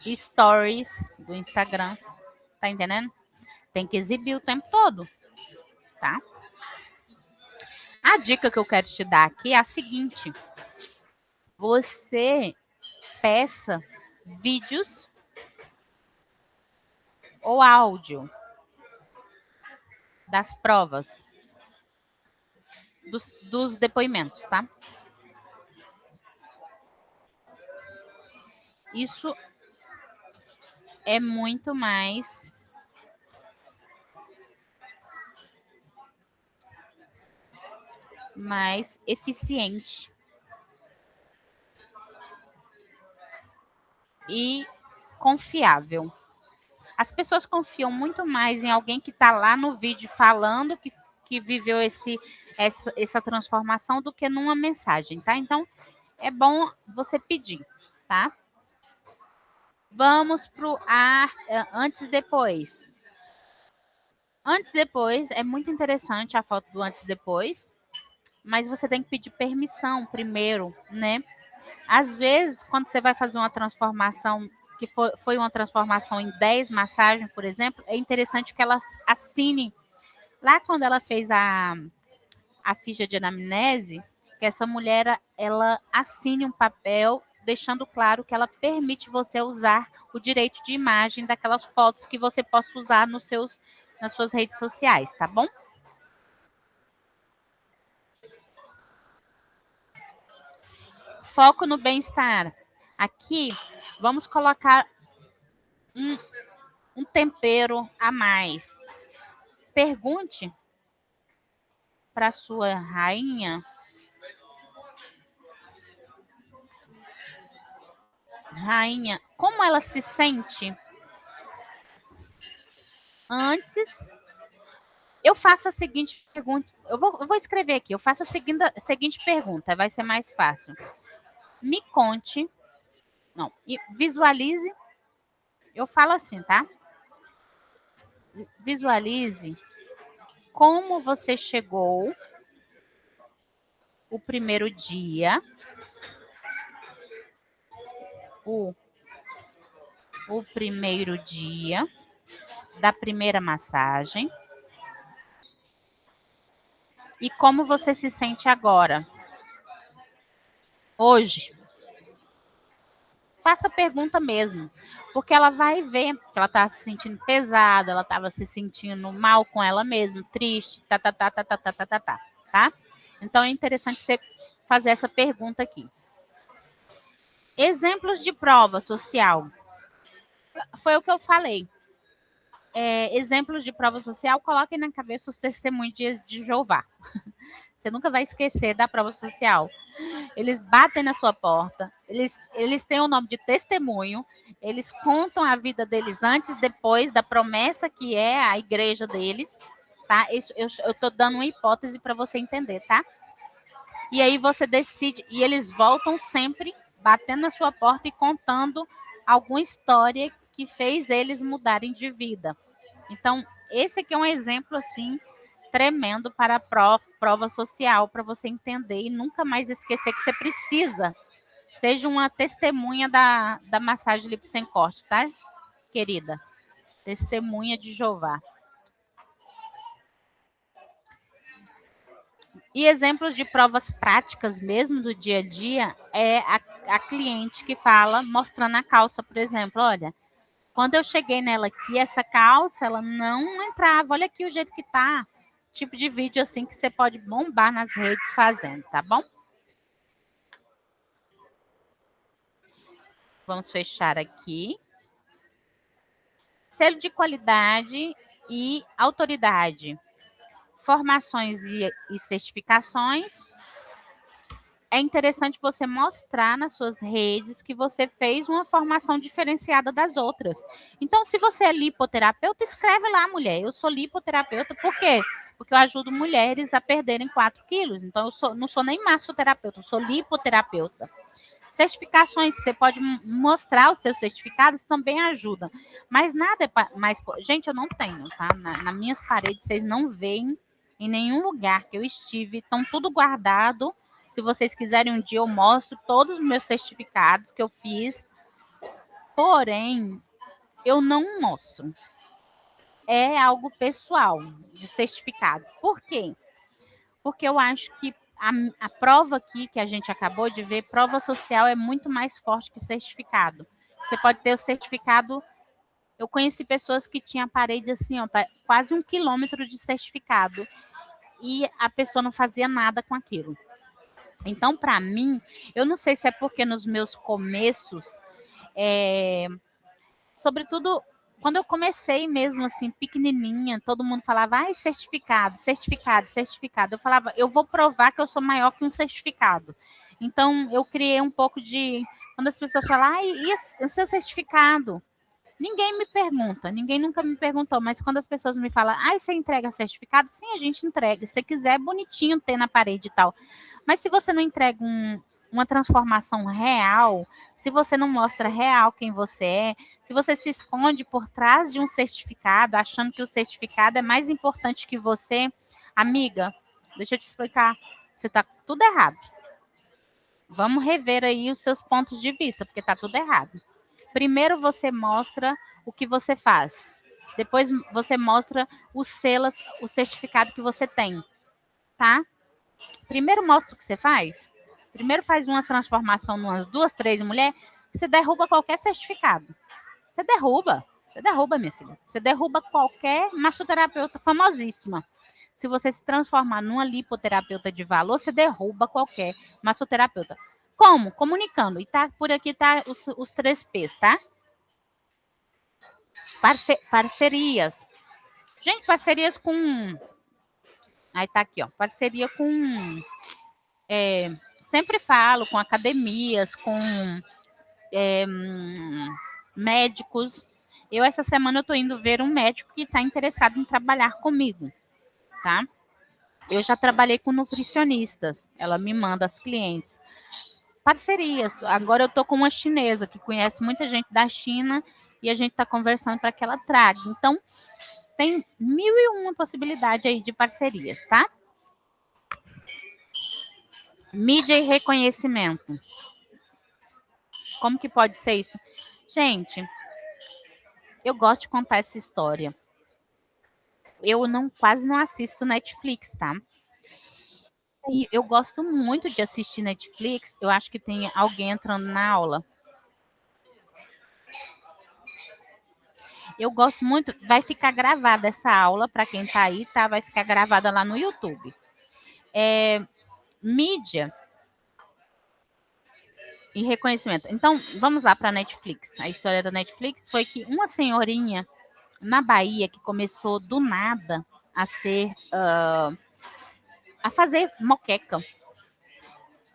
Stories do Instagram. Tá entendendo? Tem que exibir o tempo todo, tá? A dica que eu quero te dar aqui é a seguinte. Você peça vídeos ou áudio das provas, dos depoimentos, tá? Isso é muito mais eficiente e confiável. As pessoas confiam muito mais em alguém que está lá no vídeo falando que viveu essa transformação do que numa mensagem, tá? Então, é bom você pedir, tá? Vamos pro antes e depois. Antes e depois, é muito interessante a foto do antes e depois, mas você tem que pedir permissão primeiro, né? Às vezes, quando você vai fazer uma transformação, que foi uma transformação em 10 massagens, por exemplo, é interessante que ela assine Lá quando ela fez a ficha de anamnese, que essa mulher ela assine um papel deixando claro que ela permite você usar o direito de imagem daquelas fotos que você possa usar nas suas redes sociais, tá bom? Foco no bem-estar. Aqui, vamos colocar um tempero a mais. Pergunte para sua rainha, como ela se sente antes. Eu faço a seguinte pergunta. Eu vou escrever aqui. Eu faço a seguinte pergunta. Vai ser mais fácil. Me conte. Não. Visualize. Eu falo assim, tá? Visualize como você chegou o primeiro dia. O primeiro dia da primeira massagem. E como você se sente agora? Hoje. Faça a pergunta mesmo, porque ela vai ver que ela está se sentindo pesada, ela estava se sentindo mal com ela mesma, triste, tá? Então é interessante você fazer essa pergunta aqui. Exemplos de prova social. Foi o que eu falei. Exemplos de prova social, coloquem na cabeça os testemunhos de Jeová. Você nunca vai esquecer da prova social. Eles batem na sua porta, eles têm o nome de testemunho, eles contam a vida deles antes e depois da promessa que é a igreja deles, tá? Isso, eu estou dando uma hipótese para você entender, tá? E aí você decide, e eles voltam sempre batendo na sua porta e contando alguma história que fez eles mudarem de vida. Então, esse aqui é um exemplo, assim, tremendo para a prova social, para você entender e nunca mais esquecer que você precisa. Seja uma testemunha da massagem Lipo Sem Corte, tá, querida? Testemunha de Jeová. E exemplos de provas práticas mesmo do dia a dia é a cliente que fala, mostrando a calça, por exemplo. Olha, quando eu cheguei nela aqui, essa calça, ela não entrava. Olha aqui o jeito que tá. Tipo de vídeo assim que você pode bombar nas redes fazendo, tá bom? Vamos fechar aqui. Selo de qualidade e autoridade. Formações e certificações. É interessante você mostrar nas suas redes que você fez uma formação diferenciada das outras. Então, se você é lipoterapeuta, escreve lá, mulher. Eu sou lipoterapeuta, por quê? Porque eu ajudo mulheres a perderem 4 quilos. Então, não sou nem massoterapeuta, eu sou lipoterapeuta. Certificações, você pode mostrar os seus certificados, também ajudam. Mas nada é mais... Gente, eu não tenho, tá? Nas minhas paredes, vocês não veem em nenhum lugar que eu estive. Estão tudo guardado. Se vocês quiserem um dia, eu mostro todos os meus certificados que eu fiz. Porém, eu não mostro. É algo pessoal de certificado. Por quê? Porque eu acho que a prova aqui que a gente acabou de ver, prova social é muito mais forte que certificado. Você pode ter o certificado. Eu conheci pessoas que tinham a parede assim, ó, quase 1 quilômetro de certificado. E a pessoa não fazia nada com aquilo. Então, para mim, eu não sei se é porque nos meus começos, sobretudo quando eu comecei mesmo assim, pequenininha, todo mundo falava, ai, certificado, certificado, certificado. Eu falava, eu vou provar que eu sou maior que um certificado. Então, eu criei um pouco de... Quando as pessoas falam, ai, e o seu certificado? Ninguém me pergunta, ninguém nunca me perguntou, mas quando as pessoas me falam, ai, você entrega certificado? Sim, a gente entrega. Se você quiser, é bonitinho ter na parede e tal. Mas se você não entrega uma transformação real, se você não mostra real quem você é, se você se esconde por trás de um certificado, achando que o certificado é mais importante que você, amiga, deixa eu te explicar, você está tudo errado. Vamos rever aí os seus pontos de vista, porque está tudo errado. Primeiro você mostra o que você faz. Depois você mostra os selos, o certificado que você tem, tá? Primeiro mostra o que você faz. Primeiro faz uma transformação em umas 2, 3 mulheres, você derruba qualquer certificado. Você derruba, minha filha. Você derruba qualquer massoterapeuta famosíssima. Se você se transformar numa lipoterapeuta de valor, você derruba qualquer massoterapeuta. Como? Comunicando. E tá por aqui tá os 3 P's, tá? Parcerias. Gente, parcerias com. Aí tá aqui, ó. Parceria com. Sempre falo com academias, com médicos. Essa semana eu tô indo ver um médico que está interessado em trabalhar comigo, tá? Eu já trabalhei com nutricionistas. Ela me manda as clientes. Parcerias. Agora eu tô com uma chinesa que conhece muita gente da China e a gente está conversando para que ela traga. Então, tem 1001 possibilidade aí de parcerias, tá? Mídia e reconhecimento. Como que pode ser isso? Gente, eu gosto de contar essa história. Eu quase não assisto Netflix, tá? E eu gosto muito de assistir Netflix. Eu acho que tem alguém entrando na aula. Eu gosto muito. Vai ficar gravada essa aula para quem tá aí, tá? Vai ficar gravada lá no YouTube. Mídia e reconhecimento. Então, vamos lá para a Netflix. A história da Netflix foi que uma senhorinha na Bahia que começou do nada a ser a fazer moqueca.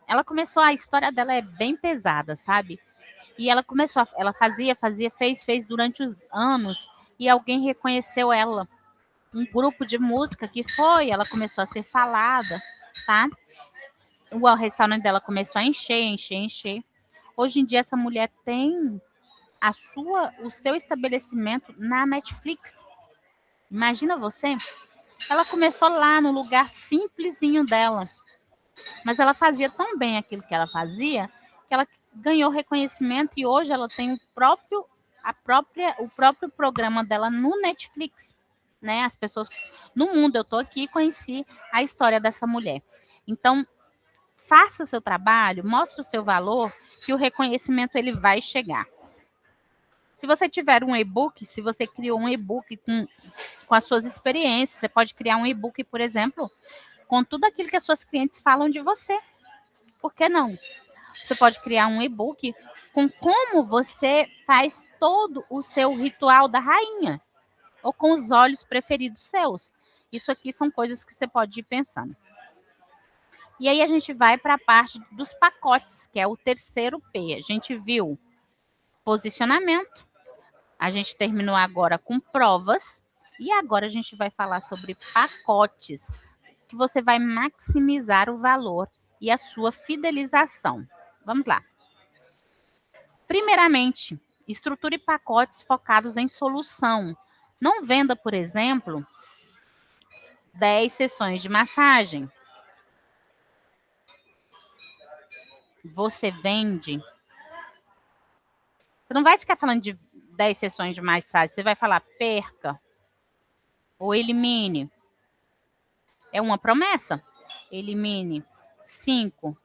Ela começou, a história dela é bem pesada, sabe? E ela começou, ela fez durante os anos e alguém reconheceu ela. Um grupo de música que foi, ela começou a ser falada, tá? O restaurante dela começou a encher. Hoje em dia essa mulher tem o seu estabelecimento na Netflix. Imagina você? Ela começou lá no lugar simplesinho dela, mas ela fazia tão bem aquilo que ela fazia que ela ganhou reconhecimento e hoje ela tem o próprio programa dela no Netflix, né? As pessoas no mundo, eu tô aqui e conheci a história dessa mulher. Então, faça seu trabalho, mostre o seu valor, que o reconhecimento ele vai chegar. Se você tiver um e-book, se você criou um e-book com as suas experiências, você pode criar um e-book, por exemplo, com tudo aquilo que as suas clientes falam de você. Por que não? Você pode criar um e-book com como você faz todo o seu ritual da rainha, ou com os óleos preferidos seus. Isso aqui são coisas que você pode ir pensando. E aí a gente vai para a parte dos pacotes, que é o terceiro P. A gente viu posicionamento, a gente terminou agora com provas, e agora a gente vai falar sobre pacotes, que você vai maximizar o valor e a sua fidelização. Vamos lá. Primeiramente, estruture pacotes focados em solução. Não venda, por exemplo, 10 sessões de massagem. Você vende. Você não vai ficar falando de 10 sessões de massagem, você vai falar perca ou elimine. É uma promessa. Elimine 5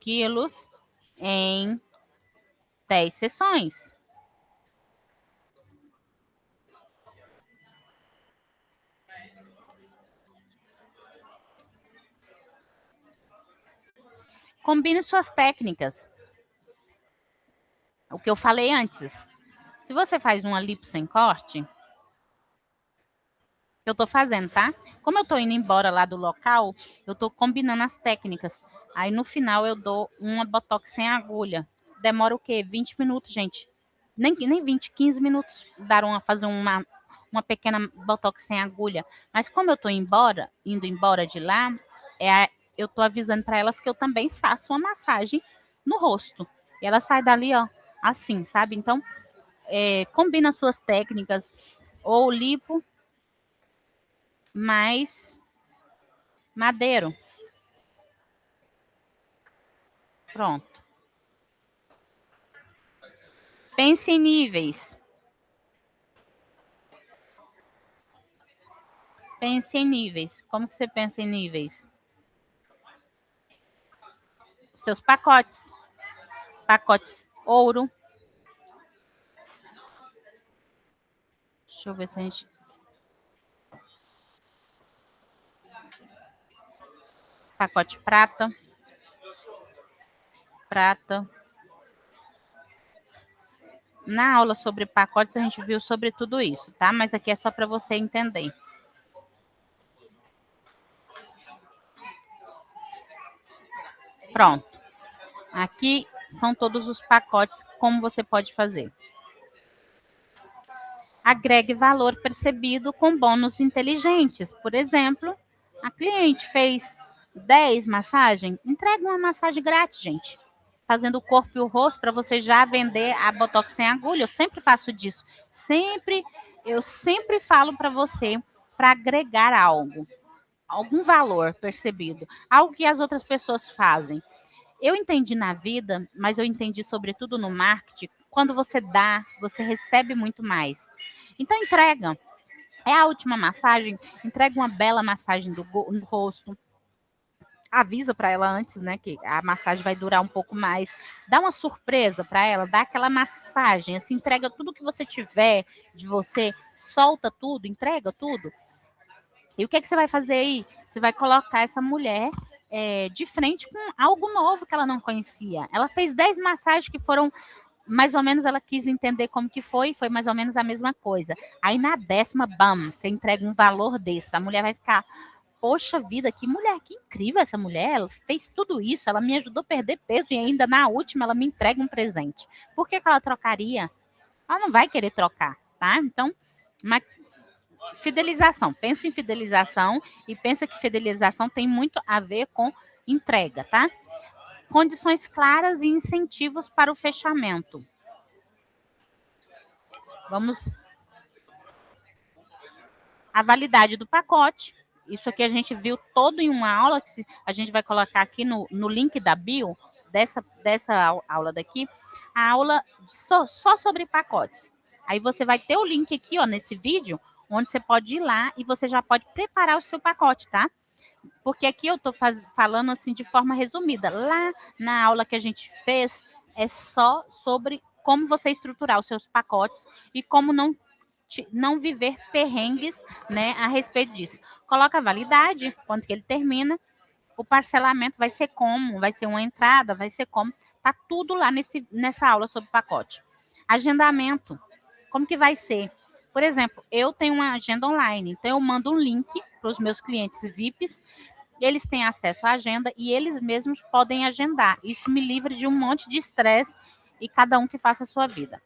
quilos em 10 sessões. Combine suas técnicas. O que eu falei antes. Se você faz uma lipo sem corte, eu tô fazendo, tá? Como eu tô indo embora lá do local, eu tô combinando as técnicas. Aí no final eu dou uma botox sem agulha. Demora o quê? 20 minutos, gente. Nem 20, 15 minutos daram a fazer uma pequena botox sem agulha. Mas como eu tô indo embora de lá, eu tô avisando para elas que eu também faço uma massagem no rosto. E ela sai dali, ó, assim, sabe? Então, combina suas técnicas, ou lipo mais madeiro. Pronto. Pense em níveis. Pense em níveis. Como que você pensa em níveis? Seus pacotes. Pacotes ouro. Deixa eu ver se a gente... Pacote prata. Prata. Na aula sobre pacotes, a gente viu sobre tudo isso, tá? Mas aqui é só para você entender. Pronto. Aqui são todos os pacotes, como você pode fazer. Agregue valor percebido com bônus inteligentes. Por exemplo, a cliente fez 10 massagens, entrega uma massagem grátis, gente. Fazendo o corpo e o rosto para você já vender a Botox sem agulha. Eu sempre faço disso. Eu sempre falo para você para agregar algo, algum valor percebido, algo que as outras pessoas fazem. Eu entendi na vida, mas eu entendi sobretudo no marketing, quando você dá, você recebe muito mais. Então entrega. É a última massagem, entrega uma bela massagem no rosto. Avisa para ela antes, né, que a massagem vai durar um pouco mais. Dá uma surpresa para ela, dá aquela massagem, assim, entrega tudo que você tiver de você, solta tudo, entrega tudo. E o que é que você vai fazer aí? Você vai colocar essa mulher de frente com algo novo que ela não conhecia. Ela fez 10 massagens que foram mais ou menos, ela quis entender como que foi mais ou menos a mesma coisa. Aí na 10ª, bam, você entrega um valor desse. A mulher vai ficar, poxa vida, que mulher, que incrível essa mulher, ela fez tudo isso, ela me ajudou a perder peso e ainda na última ela me entrega um presente. Por que ela trocaria? Ela não vai querer trocar, tá? Então, fidelização, pensa em fidelização e pensa que fidelização tem muito a ver com entrega, tá? Condições claras e incentivos para o fechamento. Vamos. A validade do pacote. Isso aqui a gente viu todo em uma aula, que a gente vai colocar aqui no link da bio, dessa aula daqui, a aula só sobre pacotes. Aí você vai ter o link aqui, ó, nesse vídeo, onde você pode ir lá e você já pode preparar o seu pacote, tá? Porque aqui eu estou falando assim de forma resumida. Lá na aula que a gente fez, é só sobre como você estruturar os seus pacotes e como não viver perrengues, né, a respeito disso. Coloca a validade, quando que ele termina, o parcelamento vai ser como, vai ser uma entrada, vai ser como, tá tudo lá nessa aula sobre pacote. Agendamento, como que vai ser? Por exemplo, eu tenho uma agenda online, então eu mando um link para os meus clientes VIPs, eles têm acesso à agenda e eles mesmos podem agendar. Isso me livra de um monte de estresse e cada um que faça a sua vida.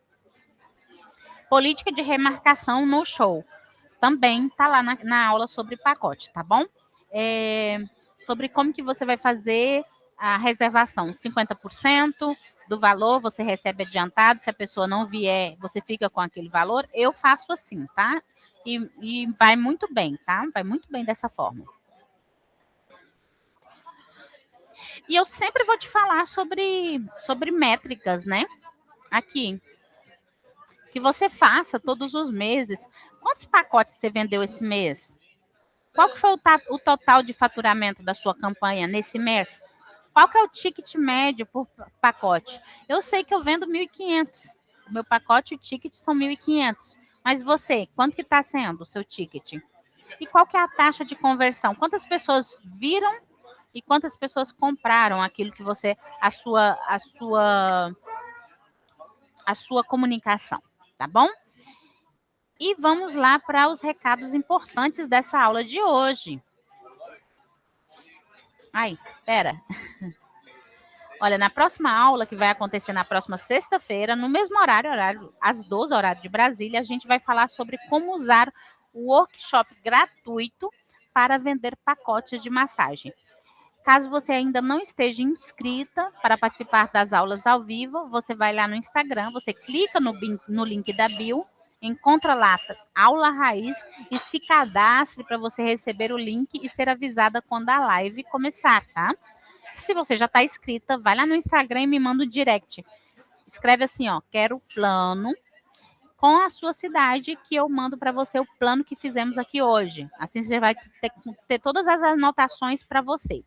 Política de remarcação no show. Também está lá na aula sobre pacote, tá bom? Sobre como que você vai fazer a reservação. 50% do valor você recebe adiantado. Se a pessoa não vier, você fica com aquele valor. Eu faço assim, tá? E vai muito bem, tá? Vai muito bem dessa forma. E eu sempre vou te falar sobre métricas, né? Aqui. Que você faça todos os meses. Quantos pacotes você vendeu esse mês? Qual que foi o total de faturamento da sua campanha nesse mês? Qual que é o ticket médio por pacote? Eu sei que eu vendo 1.500. O meu pacote e o ticket são 1.500. Mas você, quanto que está sendo o seu ticket? E qual que é a taxa de conversão? Quantas pessoas viram e quantas pessoas compraram aquilo que você, a sua comunicação, tá bom? E vamos lá para os recados importantes dessa aula de hoje. Ai, pera. Olha, na próxima aula, que vai acontecer na próxima sexta-feira, no mesmo horário, às 12, horário de Brasília, a gente vai falar sobre como usar o workshop gratuito para vender pacotes de massagem. Caso você ainda não esteja inscrita para participar das aulas ao vivo, você vai lá no Instagram, você clica no link da bio, encontra lá Aula Raiz e se cadastre para você receber o link e ser avisada quando a live começar, tá? Se você já está inscrita, vai lá no Instagram e me manda um direct. Escreve assim, ó, quero plano com a sua cidade, que eu mando para você o plano que fizemos aqui hoje. Assim você vai ter todas as anotações para você.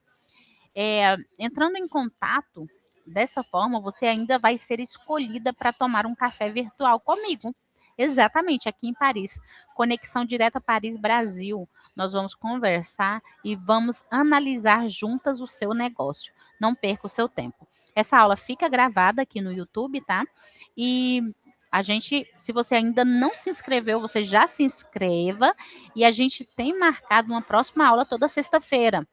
Entrando em contato dessa forma, você ainda vai ser escolhida para tomar um café virtual comigo. Exatamente, aqui em Paris. Conexão direta Paris-Brasil. Nós vamos conversar e vamos analisar juntas o seu negócio. Não perca o seu tempo. Essa aula fica gravada aqui no YouTube, tá? E a gente, se você ainda não se inscreveu, você já se inscreva. E a gente tem marcado uma próxima aula toda sexta-feira.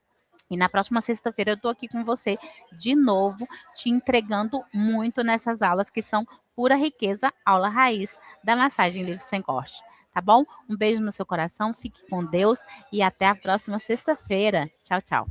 E na próxima sexta-feira eu estou aqui com você de novo, te entregando muito nessas aulas que são pura riqueza, aula raiz da massagem livre sem corte. Tá bom? Um beijo no seu coração, fique com Deus e até a próxima sexta-feira. Tchau, tchau.